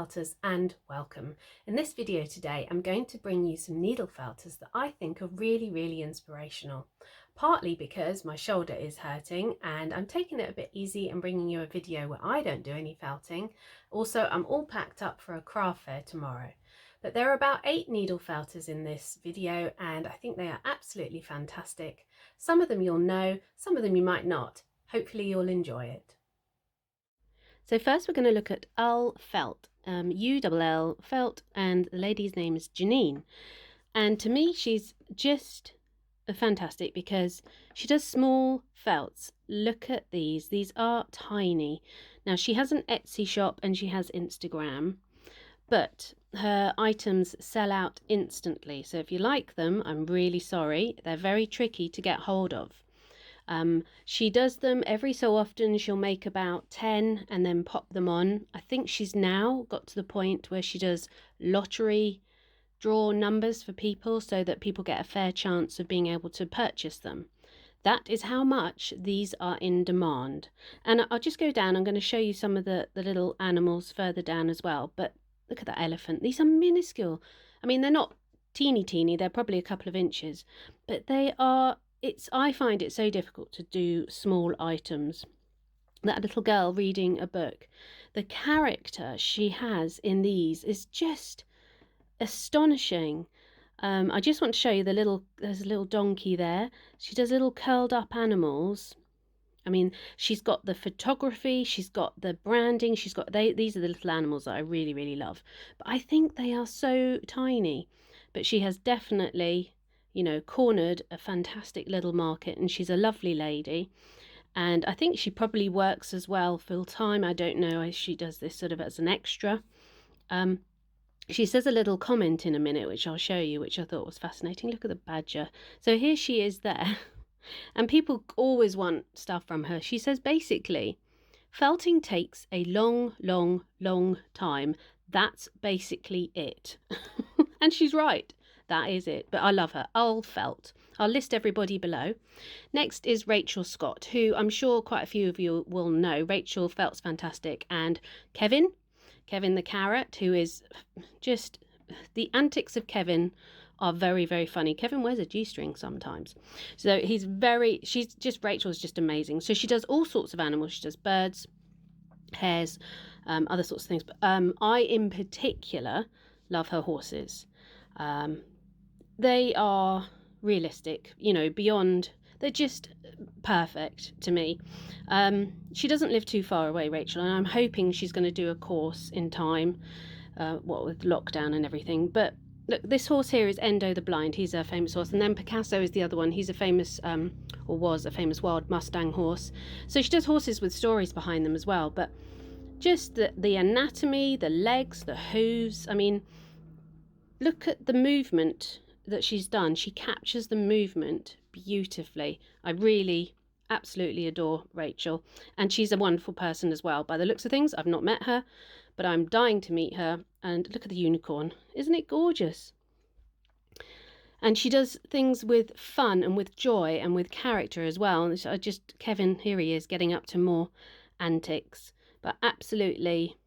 felters, and welcome. In this video today I'm going to bring you some needle felters that I think are really inspirational. Partly because my shoulder is hurting and I'm taking it a bit easy and bringing you a video where I don't do any felting. Also, I'm all packed up for a craft fair tomorrow. But there are about 8 needle felters in this video and I think they are absolutely fantastic. Some of them you'll know, some of them you might not. Hopefully you'll enjoy it. So first we're going to look at Feldt, U-L-L, Feldt, and the lady's name is Janine. And to me she's just fantastic because she does small felts. Look at these are tiny. Now she has an Etsy shop and she has Instagram, but her items sell out instantly. So if you like them, I'm really sorry, they're very tricky to get hold of. She does them every so often. She'll make about 10 and then pop them on. I think she's now got to the point where she does lottery draw numbers for people so that people get a fair chance of being able to purchase them. That is how much these are in demand. And I'll just go down. I'm going to show you some of the little animals further down as well. But look at that elephant. These are minuscule. I mean, they're not teeny. They're probably a couple of inches. But they are... I find it so difficult to do small items. That little girl reading a book, the character she has in these is just astonishing. I just want to show you there's a little donkey there. She does little curled up animals. I mean, she's got the photography, she's got the branding, these are the little animals that I really love. But I think they are so tiny. But she has definitely, cornered a fantastic little market, and she's a lovely lady. And I think she probably works as well full time. I don't know, she does this sort of as an extra. She says a little comment in a minute, which I'll show you, which I thought was fascinating. Look at the badger. So here she is there. And people always want stuff from her. She says basically, felting takes a long time. That's basically it. And she's right. That is it. But I love her. Feldt. I'll list everybody below. Next is Rachel Scott, who I'm sure quite a few of you will know. Rachel Feldt's fantastic. And Kevin the carrot, who is just... The antics of Kevin are very funny. Kevin wears a G-string sometimes. So Rachel's just amazing. So she does all sorts of animals. She does birds, hares, other sorts of things. But I, in particular, love her horses. They are realistic, beyond... They're just perfect to me. She doesn't live too far away, Rachel, and I'm hoping she's going to do a course in time, with lockdown and everything. But look, this horse here is Endo the Blind. He's a famous horse. And then Picasso is the other one. He's a famous, or was a famous wild Mustang horse. So she does horses with stories behind them as well. But just the anatomy, the legs, the hooves. I mean, look at the movement that she's done. She captures the movement beautifully. I really absolutely adore Rachel. And she's a wonderful person as well. By the looks of things, I've not met her, but I'm dying to meet her. And look at the unicorn. Isn't it gorgeous? And she does things with fun and with joy and with character as well. And Kevin, here he is, getting up to more antics. But absolutely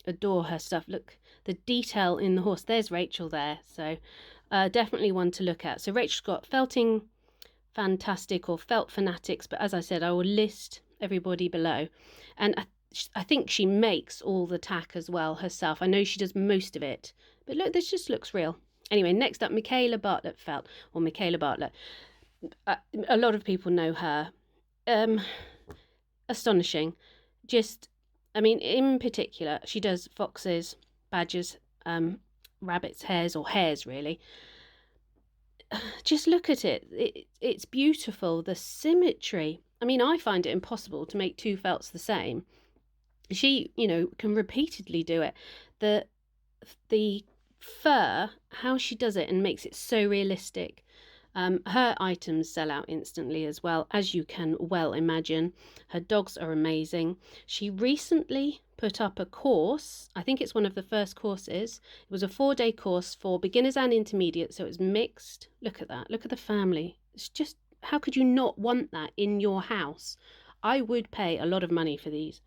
adore her stuff. Look, the detail in the horse. There's Rachel there. So definitely one to look at. So Rachel's got Felting Fantastic or Feldt Fanatics. But as I said, I will list everybody below. And I think she makes all the tack as well herself. I know she does most of it. But look, this just looks real. Anyway, next up, Michaela Bartlett Feldt, or Michaela Bartlett. A lot of people know her. Astonishing. In particular, she does foxes, badgers, rabbits, hares really. Just look at it. It's beautiful. The symmetry. I mean, I find it impossible to make two felts the same. She, can repeatedly do it. The fur, how she does it and makes it so realistic. Her items sell out instantly as well, as you can well imagine. Her dogs are amazing. She recently put up a course. I think it's one of the first courses. It was a 4-day course for beginners and intermediate, so it was mixed. Look at that. Look at the family. It's just, how could you not want that in your house? I would pay a lot of money for these.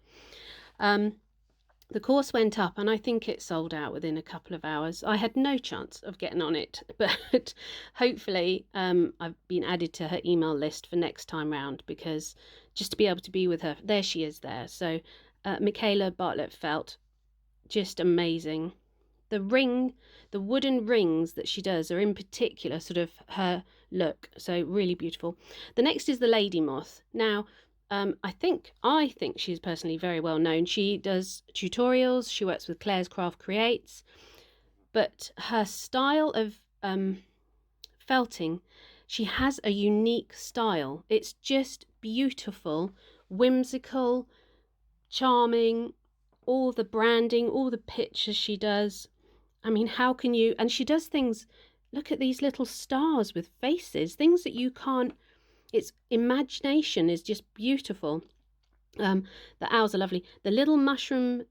The course went up and I think it sold out within a couple of hours. I had no chance of getting on it, but hopefully I've been added to her email list for next time round, because just to be able to be with her, there she is there. So Michaela Bartlett Feldt, just amazing. The wooden rings that she does are in particular sort of her look, so really beautiful. The next is the Lady Moth. Now, I think she's personally very well known. She does tutorials, she works with Claire's Craft Creates, but her style of felting, she has a unique style. It's just beautiful, whimsical, charming, all the branding, all the pictures she does. I mean, how can you... And she does things, look at these little stars with faces, things that you can't... Its imagination is just beautiful. The owls are lovely. The little mushroom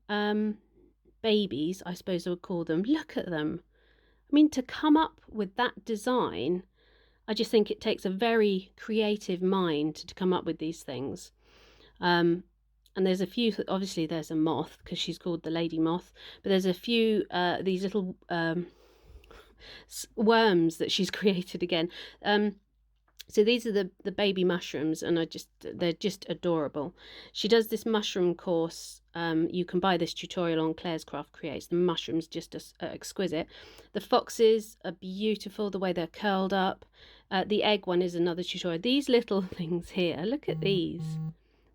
babies, I suppose I would call them, look at them. I mean, to come up with that design, I just think it takes a very creative mind to come up with these things. And there's a few, obviously there's a moth because she's called the Lady Moth, but there's a few these little worms that she's created again. So these are the baby mushrooms, and they're just adorable. She does this mushroom course. You can buy this tutorial on Claire's Craft Creates. The mushrooms just exquisite. The foxes are beautiful, the way they're curled up. The egg one is another tutorial. These little things here, look at these.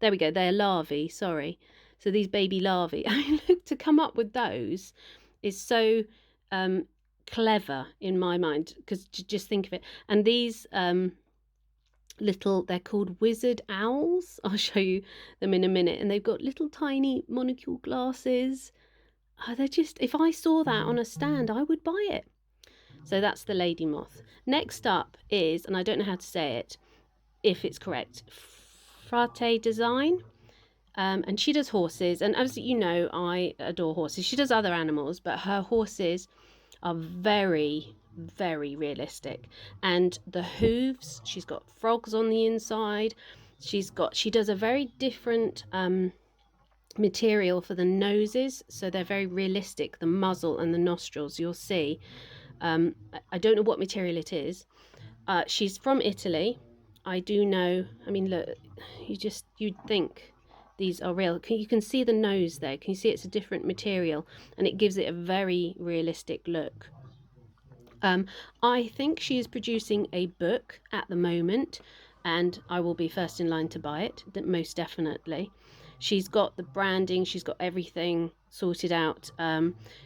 There we go, they're larvae, sorry. So these baby larvae, I mean, look, to come up with those is so clever in my mind, because just think of it. And these they're called wizard owls. I'll show you them in a minute. And they've got little tiny monocle glasses. They're just, if I saw that on a stand, I would buy it. So that's the Lady Moth. Next up is, and I don't know how to say it, if it's correct, Frate Design. And she does horses, and as you know, I adore horses. She does other animals, but her horses are very, very realistic. And the hooves, she's got frogs on the inside. She does a very different material for the noses, so they're very realistic. The muzzle and the nostrils, you'll see. I don't know what material it is. She's from Italy. I do know, I mean, look, you'd think these are real. You can see the nose there. Can you see it's a different material, and it gives it a very realistic look. I think she is producing a book at the moment, and I will be first in line to buy it, most definitely. She's got the branding, she's got everything sorted out.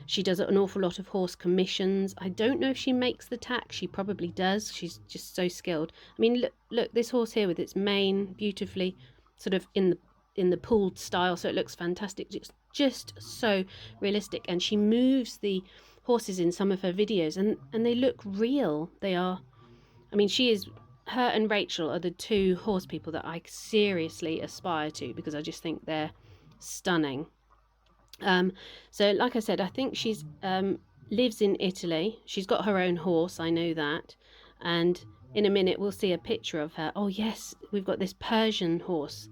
She does an awful lot of horse commissions. I don't know if she makes the tack. She probably does. She's just so skilled. I mean, look, this horse here with its mane beautifully sort of in the pulled style, so it looks fantastic. It's just so realistic, and she moves the horses in some of her videos, and they look real. They are, I mean, her and Rachel are the two horse people that I seriously aspire to, because I just think they're stunning. So like I said, I think she's lives in Italy. She's got her own horse, I know that, and in a minute we'll see a picture of her. Oh yes, we've got this Persian horse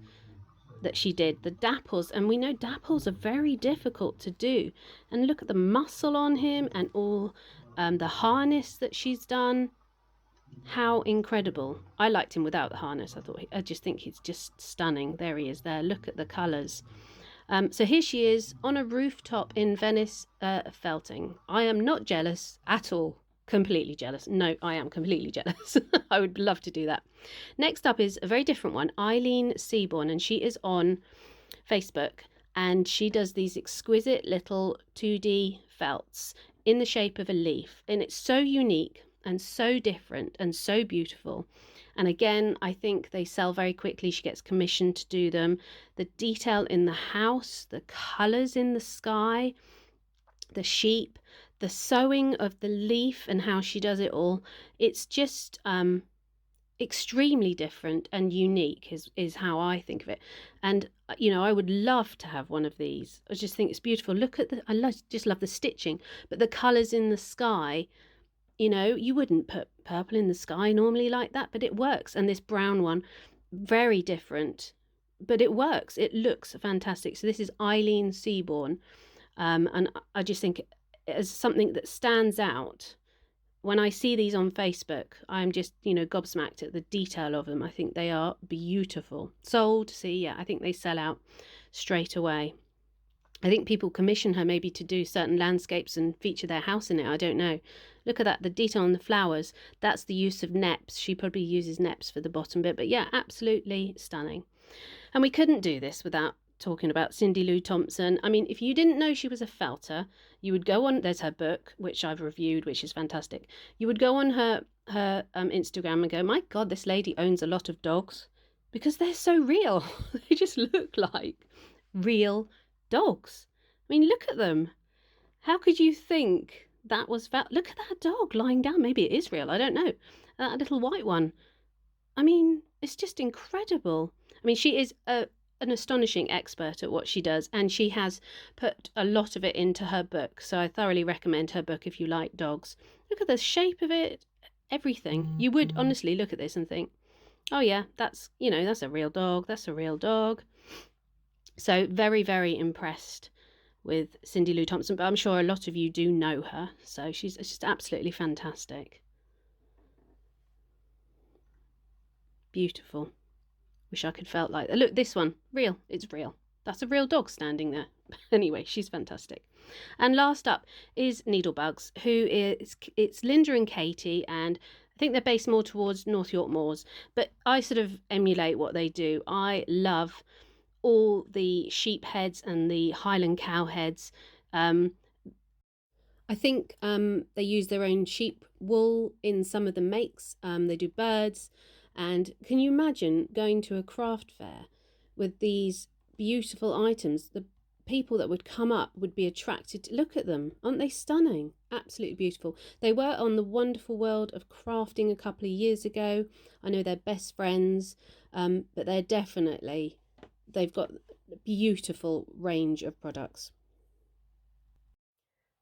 that she did, the dapples, and we know dapples are very difficult to do, and look at the muscle on him and all the harness that she's done. How incredible. I liked him without the harness. I just think he's just stunning. There he is there, look at the colours. So here she is on a rooftop in Venice, felting. I am not jealous at all. Completely jealous. No, I am completely jealous. I would love to do that. Next up is a very different one, Eileen Seaborne, and she is on Facebook, and she does these exquisite little 2D felts in the shape of a leaf, and it's so unique and so different and so beautiful. And again, I think they sell very quickly. She gets commissioned to do them. The detail in the house, the colours in the sky, the sheep, the sewing of the leaf and how she does it all. It's just extremely different and unique is how I think of it. And, you know, I would love to have one of these. I just think it's beautiful. Look at just love the stitching, but the colours in the sky, you know, you wouldn't put purple in the sky normally like that, but it works. And this brown one, very different, but it works. It looks fantastic. So this is Eileen Seaborne. And I just think as something that stands out. When I see these on Facebook, I'm just, gobsmacked at the detail of them. I think they are beautiful. Sold, see, yeah, I think they sell out straight away. I think people commission her maybe to do certain landscapes and feature their house in it. I don't know. Look at that, the detail on the flowers. That's the use of neps. She probably uses neps for the bottom bit. But yeah, absolutely stunning. And we couldn't do this without talking about Cindy Lou Thompson. I mean, if you didn't know she was a felter, you would go on, there's her book, which I've reviewed, which is fantastic. You would go on her Instagram and go, my God, this lady owns a lot of dogs, because they're so real. They just look like real dogs. I mean, look at them. How could you think that was Look at that dog lying down. Maybe it is real. I don't know. That little white one. I mean, it's just incredible. I mean, she is an astonishing expert at what she does, and she has put a lot of it into her book. So I thoroughly recommend her book if you like dogs. Look at the shape of it, everything. You would honestly look at this and think, oh yeah, that's a real dog. That's a real dog. So very, very impressed with Cindy Lou Thompson, but I'm sure a lot of you do know her. So she's just absolutely fantastic. Beautiful. Wish I could felt like that. Look, this one, real. It's real. That's a real dog standing there. Anyway, she's fantastic. And last up is Needlebugs, it's Linda and Katie, and I think they're based more towards North York Moors, but I sort of emulate what they do. I love all the sheep heads and the Highland cow heads. I think they use their own sheep wool in some of the makes. They do birds. And can you imagine going to a craft fair with these beautiful items? The people that would come up would be attracted to look at them. Aren't they stunning? Absolutely beautiful. They were on the Wonderful World of Crafting a couple of years ago. I know they're best friends, but they've got a beautiful range of products.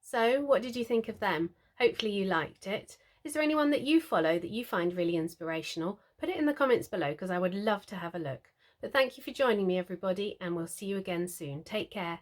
So what did you think of them? Hopefully you liked it. Is there anyone that you follow that you find really inspirational? Put it in the comments below, because I would love to have a look. But thank you for joining me, everybody, and we'll see you again soon. Take care.